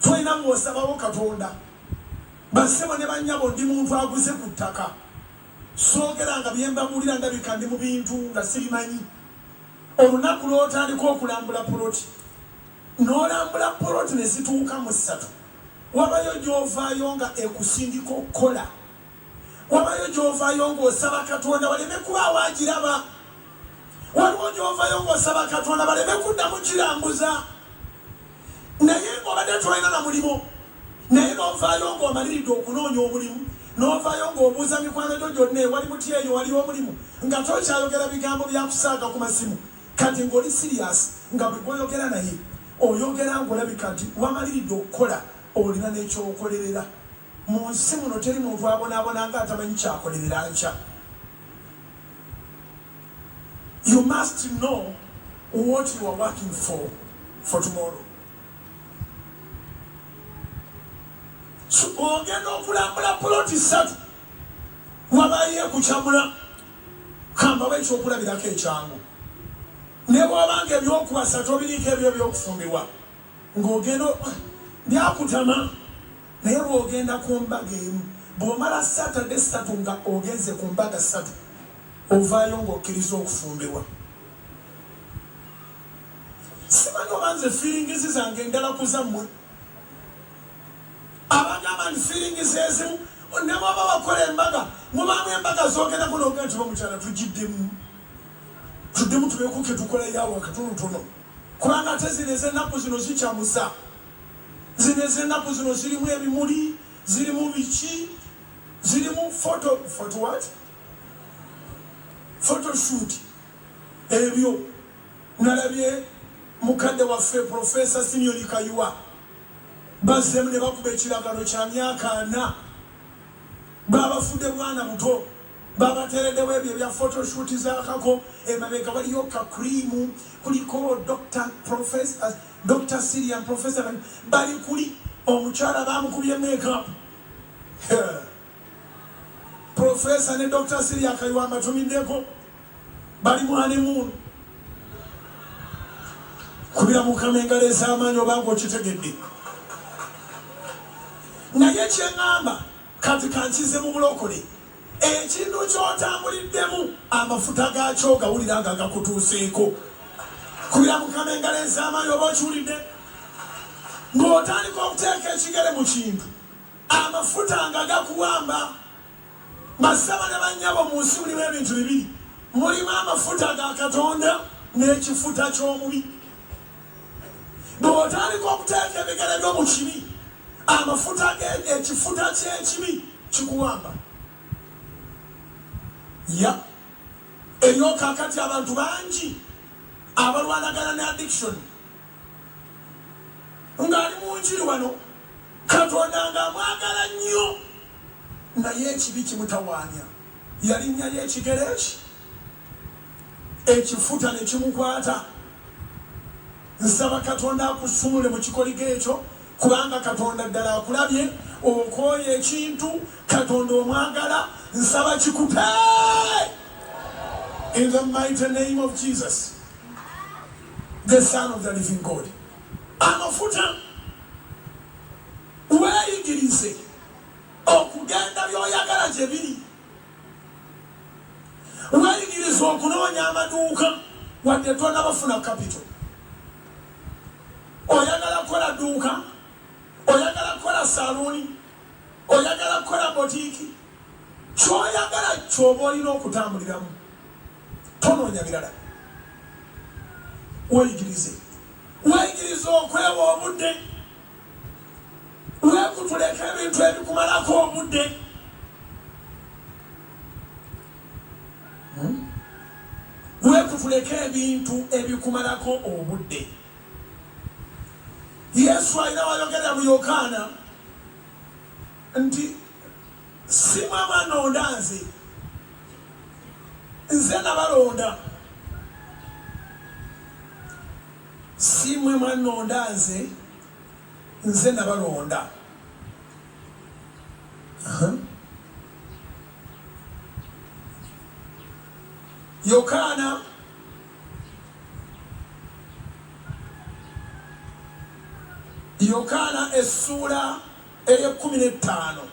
Twina muosabawo Katonda. Basebo ne bannyabo ndi muntu aguze ku ttaka. Soogera nga byemba bulira ndabika ndi mu bintu nga sibimanyi. Olunaku lw'otandika okulambula poloti. N'olambula poloti ne zituuka mu 3. Wabayo gy'ovaayo nga ekusindika okukola. Wabayo gy'ovaayo ng'osaba Katonda baleme kuba waagiraba. Waliwo gy'ovaayo ng'osaba Katonda baleme kuddamu kirambuza. Naye ng'obadde tolina na mulimu. Naye n'ovaayo ng'omaliridde okunoonya omulimu. N'ovaayo ng'obuuza mikwano gyo gyonna ewali muti eyo waliwo omulimu. Nga tokyayogera bigambo bya kusaaga ku masimu. Kati ng'oli sirias nga bwe gw'oyogera naye. Oyogera ng'olabika nti wamaliridde okukola olina n'ekyokolerera. Mu nsi muno teri muntu abonaabona nga atamanyi kyakolerera nkya. You must know what you are working for tomorrow. So ogenda okulambula poloti 3 wabaye kukyamula kambawo ekyokulabirako ekyangu. Ne bw'obanga ebyokubasa tobiriiko ebyo by'okufumbirwa ng'ogenda byakutama. Naye bw'ogenda ku mbaga emu bw'omala Saturday 3 nga ogenze ku mbaga 3 ovaayo ng'okkiriza okufumbirwa. Simanyi oba nze feelings zange endala ku zammwe. Abagamba nti feelings ezimu ne bw'oba bakola embaga mubaamu embaga z'ogenda kunooga nti bamukyala tugiddemu. Tuddemu tubeekuke tukole yawa katonotono. Kubanga ate zino ez'ennaku zino zikyamusa. Zino ez'ennaku zino zirimu ebimuli, zirimu biki, zirimu photo what? Photoshoot. Ebyo nalabye mukadde waffe Professor Simeon Kayuwa. Bazzemu ne bakuba ekiragano kya myaka 4. Babafudde bwana buto. Babatereddewo ebyo bya photoshoot zaakako. Emabega waliyo kakrimu kuliko Professor Dr. Syrian Professor bali kuli omukyala bamukubye makeup. Professor ne Dr. Syrian Kayuwa batumiddeko bali mu honeymoon. Kubira Mukama engalo ez'amaanyi obanga okitegedde. Naye kyeŋŋamba kati kankize mu bulokole. Ekintu ky'otambuliddemu amafuta gaakyo gawulira nga gakutuuseeko. Kubira Mukama engalo ez'amaanyi oba okiwulidde. Ng'otandika okuteeka ekigere mu kintu amafuta nga gakuwamba. Basaba ne bannyabo mu nsi mulimu ebintu bibiri. Mulimu amafuta ga Katonda n'ekifuta ky'omubi. Bw'otandika okuteeka ebigere byo mu kibi amafuta ekifuta ky'ekibi kikuwamba. Eyo kakati abantu bangi abalwanagana ne addiction. Ng'ali mu njiri wano Katonda ng'amwagala nnyo naye ekibi kimutawaanya. Yalinnyayo ekigere eki ekifuta ne kimukwata. Nsaba Katonda akusumule mu kikoligo ekyo kubanga Katonda ddala akulabye okooye ekintu Katonda omwagala. Nsaba kikupe in the mighty name of Jesus, the Son of the living God. Amafuta weeyigirize okugenda by'oyagala gye biri. Weeyigirize okunoonya amaduuka wadde tonnabafuna capital. Oyagala kukola dduuka, oyagala kukola saluuni, oyagala kukola botiiki. Ky'oyagala ky'oba olina okutambuliramu. Tonoonya birala. Weeyigirize. Weeyigirize okwewa obudde. Weekutuleka ebintu ebikumalako obudde. Weekutuleka ebintu ebikumalako obudde. Yesu alina wayogera mu Yokaana nti si mwe mwanonda nze nabalonda. Si mwe mwanonda nze nabalonda. Yokaana Yokaana essula ey'ekumi n'ettaano.